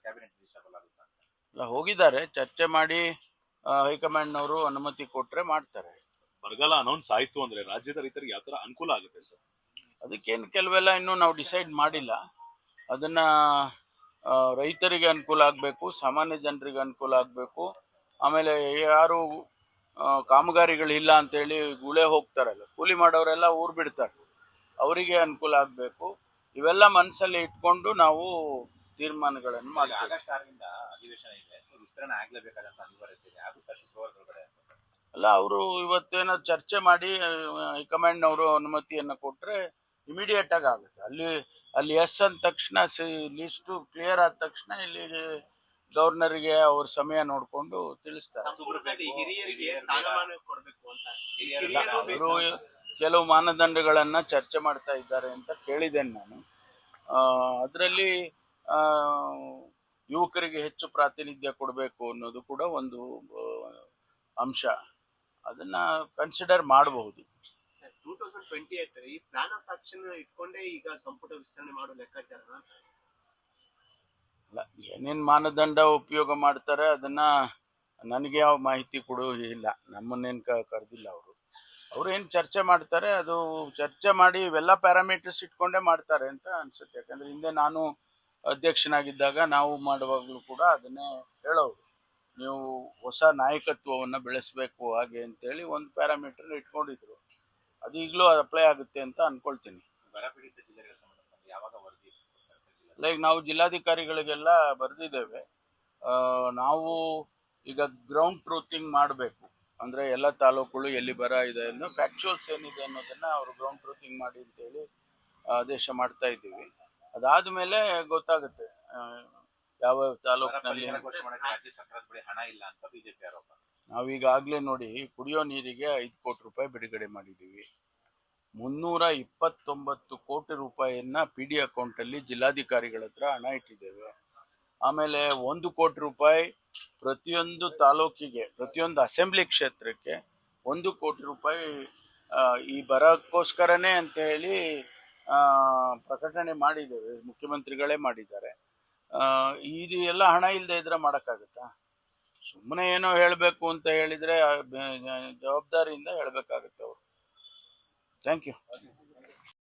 Cabinet disturb ಆಗುತ್ತಾ ಅಲ್ಲ, ಹೋಗಿದ್ದಾರೆ, ಚರ್ಚೆ ಮಾಡಿ ಹೈಕಮಾಂಡ್ನವರು ಅನುಮತಿ ಕೊಟ್ರೆ ಮಾಡ್ತಾರೆ. ಬರಗಾಲ ಅನೌನ್ಸ್ ಆಯ್ತು ಅಂದ್ರೆ ರಾಜ್ಯದ ರೈತರಿಗೆ ಯಾವ ತರ ಅನುಕೂಲ ಆಗುತ್ತೆ ಸರ್? ಅದಕ್ಕೇನು ಕೆಲವೆಲ್ಲ ಇನ್ನೂ ನಾವು ಡಿಸೈಡ್ ಮಾಡಿಲ್ಲ. ಅದನ್ನ ರೈತರಿಗೆ ಅನುಕೂಲ ಆಗಬೇಕು, ಸಾಮಾನ್ಯ ಜನರಿಗೆ ಅನುಕೂಲ ಆಗಬೇಕು. ಆಮೇಲೆ ಯಾರು ಕಾಮಗಾರಿಗಳಿಲ್ಲ ಅಂತೇಳಿ ಗುಳೆ ಹೋಗ್ತಾರಲ್ಲ, ಕೂಲಿ ಮಾಡೋರೆಲ್ಲ ಊರು ಬಿಡ್ತಾರೆ, ಅವರಿಗೆ ಅನುಕೂಲ ಆಗಬೇಕು. ಇವೆಲ್ಲ ಮನಸ್ಸಲ್ಲಿ ಇಟ್ಕೊಂಡು ನಾವು ತೀರ್ಮಾನಗಳನ್ನು ಮಾಡ್ತೀವಿ. ಆಗಸ್ಟ್ 6ರಿಂದ ಅಧಿವೇಶನ ಇದೆ, ವಿಸ್ತರಣೆ ಆಗ್ಲೇಬೇಕಾದಂತ ಅನಿವಾರ್ಯತೆ ಇದೆ, ಆಗುತ್ತಾ ಶುಕ್ರವಾರದೊಳಗಡೆ? ಅಲ್ಲ, ಅವರು ಇವತ್ತೇನೋ ಚರ್ಚೆ ಮಾಡಿ ಹೈಕಮಾಂಡ್ನವರು ಅನುಮತಿಯನ್ನು ಕೊಟ್ಟರೆ ಇಮಿಡಿಯೇಟ್ ಆಗಿ ಆಗುತ್ತೆ. ಅಲ್ಲಿ ಎಸ್ ಅಂದ ತಕ್ಷಣ ಲಿಸ್ಟು ಕ್ಲಿಯರ್ ಆದ ತಕ್ಷಣ ಇಲ್ಲಿ ಗವರ್ನರ್ಗೆ ಅವ್ರ ಸಮಯ ನೋಡಿಕೊಂಡು ತಿಳಿಸ್ತಾರೆ. ಅವರು ಕೆಲವು ಮಾನದಂಡಗಳನ್ನ ಚರ್ಚೆ ಮಾಡ್ತಾ ಇದ್ದಾರೆ ಅಂತ ಕೇಳಿದ್ದೇನೆ ನಾನು. ಅದರಲ್ಲಿ ಯುವಕರಿಗೆ ಹೆಚ್ಚು ಪ್ರಾತಿನಿಧ್ಯ ಕೊಡಬೇಕು ಅನ್ನೋದು ಕೂಡ ಒಂದು ಅಂಶ. ಅದನ್ನ ಕನ್ಸಿಡರ್ ಮಾಡಬಹುದು. 2028 ಈ ಪ್ಲಾನ್ ಆಫ್ ಆಕ್ಷನ್ ಇಟ್ಕೊಂಡೇ ಈಗ ಸಂಪುಟ ವಿಸ್ತರಣೆ ಮಾಡೋ ಲೆಕ್ಕಾಚಾರ? ಅಲ್ಲ, ಏನೇನ್ ಮಾನದಂಡ ಉಪಯೋಗ ಮಾಡ್ತಾರೆ ಅದನ್ನ ನನಗೆ ಯಾವ ಮಾಹಿತಿ ಕೊಡೋ ಇಲ್ಲ. ನಮ್ಮನ್ನೇನು ಕರೆದಿಲ್ಲ ಅವರು ಏನು ಚರ್ಚೆ ಮಾಡ್ತಾರೆ, ಅದು ಚರ್ಚೆ ಮಾಡಿ ಇವೆಲ್ಲ ಪ್ಯಾರಾಮೀಟರ್ಸ್ ಇಟ್ಕೊಂಡೇ ಮಾಡ್ತಾರೆ ಅಂತ ಅನ್ಸುತ್ತೆ. ಯಾಕಂದ್ರೆ ಹಿಂದೆ ನಾನು ಅಧ್ಯಕ್ಷನಾಗಿದ್ದಾಗ ನಾವು ಮಾಡುವಾಗಲೂ ಕೂಡ ಅದನ್ನೇ ಹೇಳೋರು, ನೀವು ಹೊಸ ನಾಯಕತ್ವವನ್ನು ಬೆಳೆಸಬೇಕು ಹಾಗೆ ಅಂತೇಳಿ ಒಂದು ಪ್ಯಾರಾಮೀಟರ್ ಇಟ್ಕೊಂಡಿದ್ರು. ಅದು ಈಗಲೂ ಅಪ್ಲೈ ಆಗುತ್ತೆ ಅಂತ ಅನ್ಕೊಳ್ತೀನಿ. ಬರಪೀಡಿತ ಜಿಲ್ಲೆಗಳ ಸಂಬಂಧಪಟ್ಟ ಯಾವಾಗ ವರದಿ? ಲೈಕ್ ನಾವು ಜಿಲ್ಲಾಧಿಕಾರಿಗಳಿಗೆಲ್ಲ ಬರೆದಿದ್ದೇವೆ. ನಾವು ಈಗ ಗ್ರೌಂಡ್ ಟ್ರೂತಿಂಗ್ ಮಾಡಬೇಕು, ಅಂದರೆ ಎಲ್ಲ ತಾಲೂಕುಗಳು ಎಲ್ಲಿ ಬರ ಇದೆ ಅನ್ನೋ ಫ್ಯಾಕ್ಚುಯಲ್ಸ್ ಏನಿದೆ ಅನ್ನೋದನ್ನ ಅವರು ಗ್ರೌಂಡ್ ಟ್ರೂತಿಂಗ್ ಮಾಡಿ ಅಂತೇಳಿ ಆದೇಶ ಮಾಡ್ತಾ ಇದ್ದೀವಿ. ಅದಾದಮೇಲೆ ಗೊತ್ತಾಗುತ್ತೆ ಯಾವ ತಾಲೂಕಿನಲ್ಲಿ. ರಾಜ್ಯ ಸರ್ಕಾರದ ಬಳಿ ಹಣ ಇಲ್ಲ ಅಂತ ಬಿಜೆಪಿ ಆರೋಪ. ನಾವೀಗಾಗಲೇ ನೋಡಿ ಕುಡಿಯೋ ನೀರಿಗೆ 5 ಕೋಟಿ ರೂಪಾಯಿ ಬಿಡುಗಡೆ ಮಾಡಿದ್ದೀವಿ. 329 ಕೋಟಿ ರೂಪಾಯಿಯನ್ನ PD ಅಕೌಂಟಲ್ಲಿ ಜಿಲ್ಲಾಧಿಕಾರಿಗಳ ಹತ್ರ ಹಣ ಇಟ್ಟಿದ್ದೇವೆ. ಆಮೇಲೆ 1 ಕೋಟಿ ರೂಪಾಯಿ ಪ್ರತಿಯೊಂದು ತಾಲೂಕಿಗೆ, ಪ್ರತಿಯೊಂದು ಅಸೆಂಬ್ಲಿ ಕ್ಷೇತ್ರಕ್ಕೆ 1 ಕೋಟಿ ರೂಪಾಯಿ ಈ ಬರಕ್ಕೋಸ್ಕರನೇ ಅಂತ ಹೇಳಿ ಪ್ರಕಟಣೆ ಮಾಡಿದ್ದೇವೆ, ಮುಖ್ಯಮಂತ್ರಿಗಳೇ ಮಾಡಿದ್ದಾರೆ. ಇದು ಎಲ್ಲ ಹಣ ಇಲ್ಲದೆ ಇದ್ರೆ ಮಾಡೋಕ್ಕಾಗುತ್ತಾ? ಸುಮ್ಮನೆ ಏನೋ ಹೇಳಬೇಕು ಅಂತ ಹೇಳಿದ್ರೆ ಜವಾಬ್ದಾರಿಯಿಂದ ಹೇಳಬೇಕಾಗುತ್ತೆ ಅವರು. Thank you.